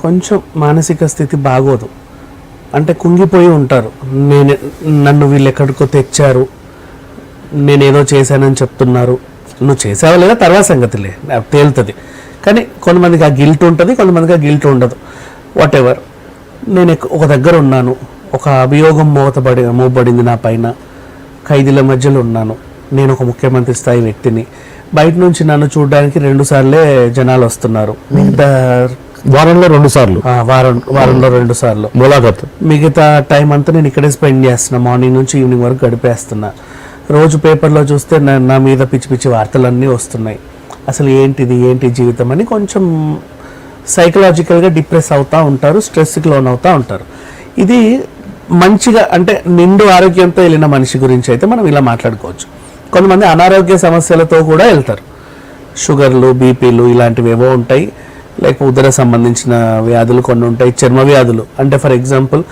కొంచెం మానసిక స్థితి బాగోదు, అంటే కుంగిపోయి ఉంటారు. నన్ను వీళ్ళు ఎక్కడికో తెచ్చారు, నేనేదో చేశానని చెప్తున్నారు. నువ్వు చేసావా లేదా తర్వాత సంగతిలే తేలుతుంది, కానీ కొంతమందికి ఆ గిల్ట్ ఉంటుంది, కొంతమందికి ఆ గిల్ట్ ఉండదు. వాట్ ఎవర్, నేను ఒక దగ్గర ఉన్నాను, ఒక అభియోగం మోపబడింది నా పైన, ఖైదీల మధ్యలో ఉన్నాను, నేను ఒక ముఖ్యమంత్రి స్థాయి వ్యక్తిని, బయట నుంచి నన్ను చూడడానికి 2 సార్లే జనాలు వస్తున్నారు, వారంలో 2 సార్లు, వారంలో 2 సార్లు ములాఖత్. మిగతా టైం అంతా నేను ఇక్కడే స్పెండ్ చేస్తున్నా, మార్నింగ్ నుంచి ఈవినింగ్ వరకు గడిపేస్తున్నా. రోజు పేపర్లో చూస్తే నా మీద పిచ్చి పిచ్చి వార్తలన్నీ వస్తున్నాయి. అసలు ఏంటి జీవితం అని కొంచెం సైకలాజికల్గా డిప్రెస్ అవుతూ ఉంటారు, స్ట్రెస్కి లోన్ అవుతూ ఉంటారు. ఇది మంచిగా అంటే నిండు ఆరోగ్యంతో వెళ్ళిన మనిషి గురించి అయితే మనం ఇలా మాట్లాడుకోవచ్చు. కొంతమంది అనారోగ్య సమస్యలతో కూడా వెళ్తారు, షుగర్లు, బీపీలు ఇలాంటివి ఏవో ఉంటాయి, లేకపోతే ఉదర సంబంధించిన వ్యాధులు కొన్ని ఉంటాయి, చర్మ వ్యాధులు. అంటే ఫర్ ఎగ్జాంపుల్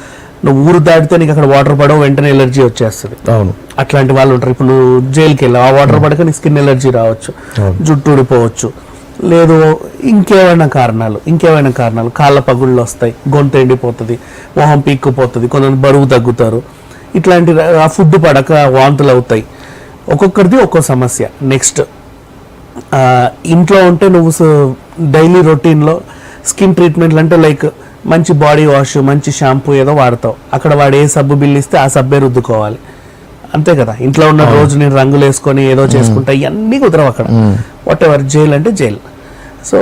నువ్వు ఊరు దాటితే నీకు అక్కడ వాటర్ పడవు, వెంటనే ఎలర్జీ వచ్చేస్తుంది. అవును, అట్లాంటి వాళ్ళు ఉంటారు. ఇప్పుడు నువ్వు జైలుకి వెళ్ళావు, ఆ వాటర్ పడక నీ స్కిన్ ఎలర్జీ రావచ్చు, జుట్టు ఊడిపోవచ్చు, లేదు ఇంకేమైనా కారణాలు, కాళ్ళ పగుళ్ళు వస్తాయి, గొంతు ఎండిపోతుంది, మొహం పీక్కుపోతుంది, కొంతమంది బరువు తగ్గుతారు. ఇట్లాంటి ఆ ఫుడ్ పడక వాంతులు అవుతాయి. ఒక్కొక్కరిది ఒక్కో సమస్య. నెక్స్ట్ ఇంట్లో ఉంటే నువ్వు డైలీ రొటీన్లో స్కిన్ ట్రీట్మెంట్లు అంటే లైక్ మంచి బాడీ వాష్, మంచి షాంపూ ఏదో వాడతావు, అక్కడ వాడు ఏ సబ్బు బిల్ ఇస్తే ఆ సబ్బే రుద్దుకోవాలి, అంతే కదా. ఇంట్లో ఉన్న రోజు నేను రంగులు వేసుకొని ఏదో చేసుకుంటా, ఇవన్నీ కుదరవు అక్కడ. వాట్ ఎవర్, జైలు అంటే జైలు. సో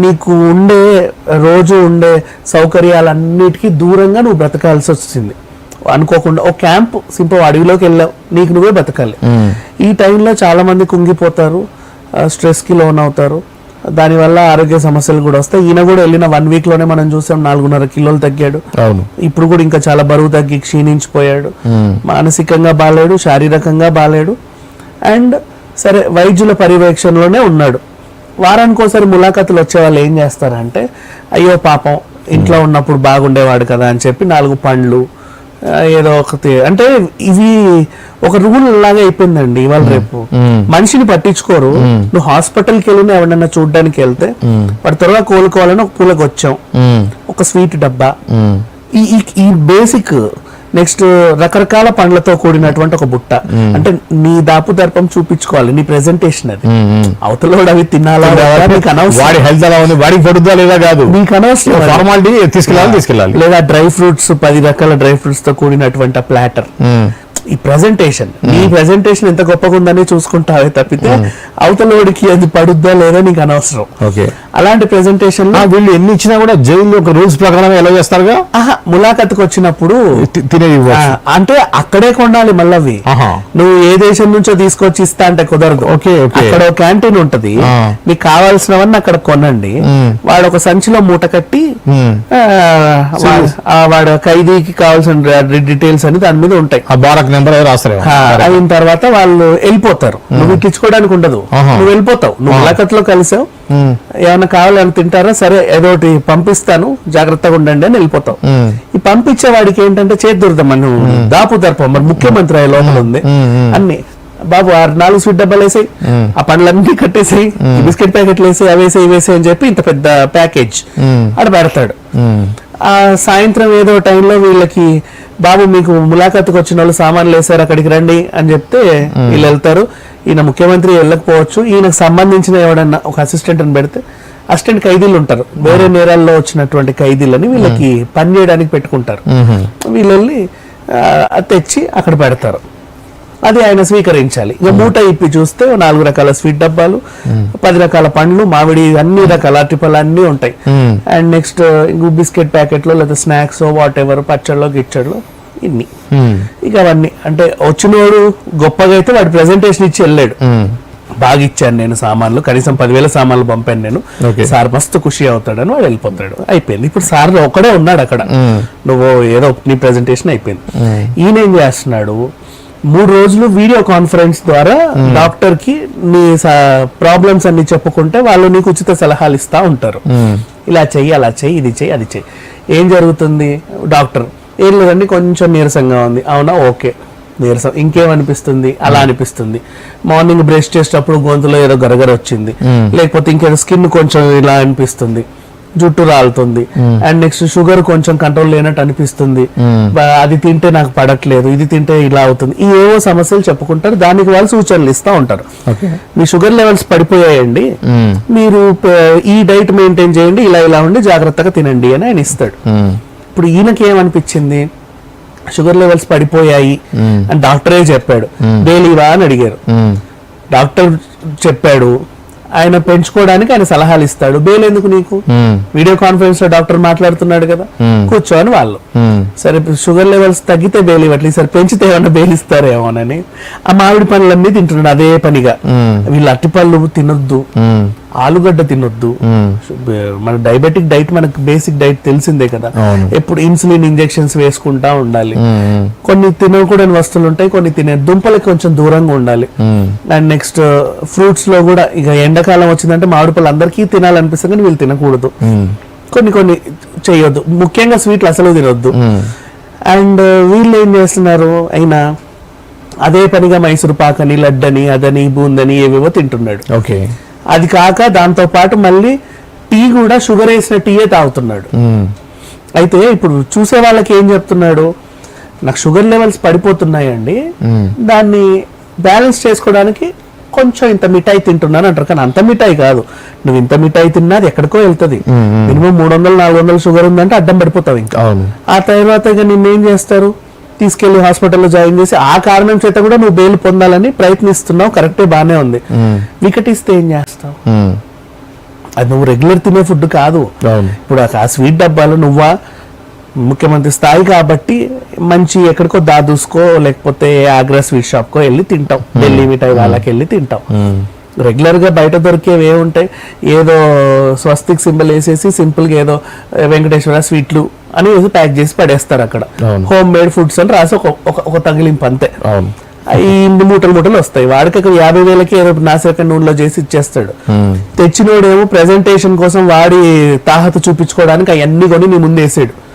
నీకు రోజు ఉండే సౌకర్యాలన్నిటికీ దూరంగా నువ్వు బ్రతకాల్సి వచ్చింది. అనుకోకుండా ఒక క్యాంప్ సింపుల్ అడవిలోకి వెళ్ళావు, నీకు నువ్వే బతకాలి. ఈ టైంలో చాలా మంది కుంగిపోతారు, స్ట్రెస్కి లోన్ అవుతారు, దానివల్ల ఆరోగ్య సమస్యలు కూడా వస్తాయి. ఈయన కూడా వెళ్ళిన 1 వీక్ లోనే మనం చూసాం 4.5 కిలోలు తగ్గాడు. ఇప్పుడు కూడా ఇంకా చాలా బరువు తగ్గి క్షీణించిపోయాడు, మానసికంగా బాలేడు, శారీరకంగా బాలేడు. అండ్ సరే వైద్యుల పర్యవేక్షణలోనే ఉన్నాడు. వారానికి ఒకసారి ములాఖతులు వచ్చే వాళ్ళు ఏం చేస్తారంటే, అయ్యో పాపం ఇంట్లో ఉన్నప్పుడు బాగుండేవాడు కదా అని చెప్పి 4 పండ్లు ఏదో ఒకటి, అంటే ఇవి ఒక రూల్ లాగా అయిపోయిందండి ఇవాళ రేపు. మనిషిని పట్టించుకోరు. నువ్వు హాస్పిటల్కి వెళ్ళి ఎవరన్నా చూడడానికి వెళ్తే వాడు త్వరగా కోలుకోవాలని ఒక పూలకు వచ్చాం, ఒక స్వీట్ డబ్బా, ఈ బేసిక్. నెక్స్ట్ రకరకాల పండ్లతో కూడినటువంటి ఒక బుట్ట. అంటే నీ దాపు దర్పం చూపించుకోవాలి, నీ ప్రెజెంటేషన్ అది. అవతల అవి తినాలా, వాడి హెల్త్ ఎలా ఉంది, వాడికి పడుతుందా లేదా కాదు, నీకు అనవసరం. ఫార్మాలిటీ తీసుకెళ్ళాలి. లేదా డ్రై ఫ్రూట్స్, 10 రకాల డ్రై ఫ్రూట్స్ తో కూడినటువంటి ప్లాటర్. ఈ ప్రెజెంటేషన్, నీ ప్రెజెంటేషన్ ఎంత గొప్పగా ఉందని చూసుకుంటావే తప్పితే అవతలోడికి అది పడుద్దా లేదా నీకు అనవసరం. అలాంటి ప్రెజెంటేషన్ వీళ్ళు ఎన్ని ఇచ్చినా కూడా జైలు ఒక రూల్స్ ప్రకారం ఎలా చేస్తారుగా. ములాఖతుకు వచ్చినప్పుడు అంటే అక్కడే కొనాలి. మళ్ళీ నువ్వు ఏ దేశం నుంచో తీసుకొచ్చి ఇస్తా అంటే కుదరదు. అక్కడ ఒక క్యాంటీన్ ఉంటది, నీకు కావాల్సినవన్నీ అక్కడ కొనండి. వాడు ఒక సంచిలో మూట కట్టి వాడు ఖైదీకి కావాల్సిన డీటెయిల్స్ అని దాని మీద ఉంటాయి, అయిన తర్వాత వాళ్ళు వెళ్ళిపోతారు. నువ్వు ఇచ్చుకోవడానికి ఉండదు, నువ్వు వెళ్ళిపోతావు. నువ్వు ములాఖతులో కలిసావు, ఏమైనా కావాలని తింటారా, సరే ఏదో ఒకటి పంపిస్తాను జాగ్రత్తగా ఉండండి అని వెళ్ళిపోతావు. ఈ పంపించే వాడికి ఏంటంటే చేతి దొరుకుతాం, మనం దాపు దర్పం, మరి ముఖ్యమంత్రి లోపల ఉంది అన్ని. బాబు 4 స్వీట్ డబ్బాలు వేసాయి, ఆ పండ్లన్నీ కట్టేసాయి, బిస్కెట్ ప్యాకెట్లు వేసాయి, అవేసాయి ఇవేసాయి అని చెప్పి ఇంత పెద్ద ప్యాకేజ్ అక్కడ పెడతాడు. ఆ సాయంత్రం ఏదో టైంలో వీళ్ళకి, బాబు మీకు ములాఖతుకు వచ్చిన వాళ్ళు సామాన్లు వేసారు అక్కడికి రండి అని చెప్తే వీళ్ళు వెళ్తారు. ఈయన ముఖ్యమంత్రి వెళ్ళకపోవచ్చు, ఈయనకు సంబంధించిన ఎవడన్నా ఒక అసిస్టెంట్ అని పెడితే, అసిస్టెంట్ ఖైదీలు ఉంటారు, వేరే నేరాల్లో వచ్చినటువంటి ఖైదీలని వీళ్ళకి పని చేయడానికి పెట్టుకుంటారు. వీళ్ళు వెళ్ళి తెచ్చి అక్కడ పెడతారు, అది ఆయన స్వీకరించాలి. ఇక మూట ఇప్పి చూస్తే 4 రకాల స్వీట్ డబ్బాలు, 10 రకాల పండ్లు, మామిడి, అన్ని రకాల అరటిపళ్ళు అన్ని ఉంటాయి. అండ్ నెక్స్ట్ బిస్కెట్ ప్యాకెట్లు లేదా స్నాక్స్ వాట్ ఎవర్, పచ్చళ్ళు గిచ్చళ్ళు ఇన్ని. ఇక అవన్నీ అంటే వచ్చినోడు గొప్పగా అయితే వాడి ప్రెజెంటేషన్ ఇచ్చి వెళ్ళాడు, బాగా ఇచ్చాను నేను సామాన్లు, కనీసం 10,000 సామాన్లు పంపాను నేను, సార్ మస్తు ఖుషి అవుతాడని వాడు వెళ్ళిపోతాడు. అయిపోయింది. ఇప్పుడు సార్ ఒక్కడే ఉన్నాడు అక్కడ, నువ్వు ఏదో నీ ప్రెజెంటేషన్ అయిపోయింది. ఈయన ఏం చేస్తున్నాడు, 3 రోజులు వీడియో కాన్ఫరెన్స్ ద్వారా డాక్టర్ కి నీ ప్రాబ్లమ్స్ అన్ని చెప్పుకుంటే వాళ్ళు నీకు ఉచిత సలహాలు ఇస్తా ఉంటారు. ఇలా చెయ్యి, అలా చెయ్యి, ఇది చెయ్యి, అది చెయ్యి. ఏం జరుగుతుంది, డాక్టర్ ఏం లేదండి కొంచెం నీరసంగా ఉంది, అవునా, ఓకే నీరసం, ఇంకేమనిపిస్తుంది, అలా అనిపిస్తుంది. మార్నింగ్ బ్రష్ చేసేటప్పుడు గొంతులో ఏదో గరగర వచ్చింది, లేకపోతే ఇంకేదో స్కిన్ కొంచెం ఇలా అనిపిస్తుంది, జుట్టు రాలుతుంది, అండ్ నెక్స్ట్ షుగర్ కొంచెం కంట్రోల్ లేనట్టు అనిపిస్తుంది, అది తింటే నాకు పడట్లేదు, ఇది తింటే ఇలా అవుతుంది, ఈ ఏవో సమస్యలు చెప్పుకుంటారు. దానికి వాళ్ళు సూచనలు ఇస్తా ఉంటారు. మీ షుగర్ లెవెల్స్ పడిపోయాయండి, మీరు ఈ డైట్ మెయింటైన్ చేయండి, ఇలా ఇలా ఉండి జాగ్రత్తగా తినండి అని ఆయన ఇస్తాడు. ఇప్పుడు ఈయనకి ఏమనిపించింది, షుగర్ లెవెల్స్ పడిపోయాయి అని డాక్టరే చెప్పాడు, బేలీవా అని అడిగారు. డాక్టర్ చెప్పాడు, ఆయన పెంచుకోవడానికి ఆయన సలహాలు ఇస్తాడు. బేల్ ఎందుకు నీకు, వీడియో కాన్ఫరెన్స్ లో డాక్టర్ మాట్లాడుతున్నాడు కదా, కూర్చోని వాళ్ళు. సరే షుగర్ లెవెల్స్ తగ్గితే బేల్ ఇవ్వట్లేదు, సరే పెంచితే ఏమన్నా బేల్ ఇస్తారేమోనని ఆ మామిడి పనులన్నీ తింటున్నాడు అదే పనిగా. వీళ్ళు అట్టిపళ్ళు తినొద్దు, ఆలుగడ్డ తినొద్దు, మన డయాబెటిక్ డైట్ మనకు బేసిక్ డైట్ తెలిసిందే కదా, ఎప్పుడు ఇన్సులిన్ ఇంజెక్షన్స్ వేసుకుంటా ఉండాలి, కొన్ని తినకూడని వస్తువులు ఉంటాయి, కొన్ని తినే దుంపలకి కొంచెం దూరంగా ఉండాలి. అండ్ నెక్స్ట్ ఫ్రూట్స్ లో కూడా ఇక ఎండాకాలం వచ్చిందంటే మామిడి పళ్ళు అందరికీ తినాలనిపిస్తుంది కానీ వీళ్ళు తినకూడదు, కొన్ని కొన్ని చేయొద్దు, ముఖ్యంగా స్వీట్లు అసలు తినొద్దు. అండ్ వీళ్ళు ఏం చేస్తున్నారు, అయినా అదే పనిగా మైసూర్ పాకని, లడ్డని, అదని, బూందని ఏవేవో తింటున్నాడు. ఓకే, అది కాక దాంతో పాటు మళ్ళీ టీ కూడా షుగర్ వేసిన టీయే తాగుతున్నాడు. అయితే ఇప్పుడు చూసే వాళ్ళకి ఏం చెప్తున్నాడు, నాకు షుగర్ లెవెల్స్ పడిపోతున్నాయండి, దాన్ని బ్యాలెన్స్ చేసుకోవడానికి కొంచెం ఇంత మిఠాయి తింటున్నాను అంటారు. కానీ అంత మిఠాయి కాదు, నువ్వు ఇంత మిఠాయి తిన్నా అది ఎక్కడికో వెళ్తుంది. మినిమం 300-400 షుగర్ ఉందంటే అడ్డం పడిపోతావు ఇంకా. ఆ తర్వాత ఇక నిన్నేం చేస్తారు, తీసుకెళ్లి హాస్పిటల్లో జాయిన్ చేసి ఆ కారణం చేత కూడా నువ్వు బెయిల్ పొందాలని ప్రయత్నిస్తున్నావు. కరెక్టే, బానే ఉంది. వికటిస్తే ఏం చేస్తావు, అది నువ్వు రెగ్యులర్ తినే ఫుడ్ కాదు. ఇప్పుడు ఆ స్వీట్ డబ్బాలు నువ్వా ముఖ్యమంత్రి స్థాయి కాబట్టి మంచి ఎక్కడికో దాదూసుకో లేకపోతే ఆగ్రా స్వీట్ షాప్ కో వెళ్ళి తింటావు, ఢిల్లీ మిఠాయి వాళ్ళకి వెళ్ళి తింటావు. రెగ్యులర్ గా బయట దొరికేవి ఏముంటాయి, ఏదో స్వస్తిక్ సింబల్ వేసేసి సింపుల్ గా ఏదో వెంకటేశ్వర స్వీట్లు అని వేసి ప్యాక్ చేసి పడేస్తారు అక్కడ. హోమ్ మేడ్ ఫుడ్స్ అని రాసి ఒక తగిలింపు అంతే. ఈ మూటలు వస్తాయి వాడికి. 50,000కి ఏదో నాసిరక నూనెలో చేసి ఇచ్చేస్తాడు. తెచ్చినోడేమో ప్రెజెంటేషన్ కోసం వాడి తాహత చూపించుకోవడానికి అవన్నీ కొని నీ ముందు వేసాడు.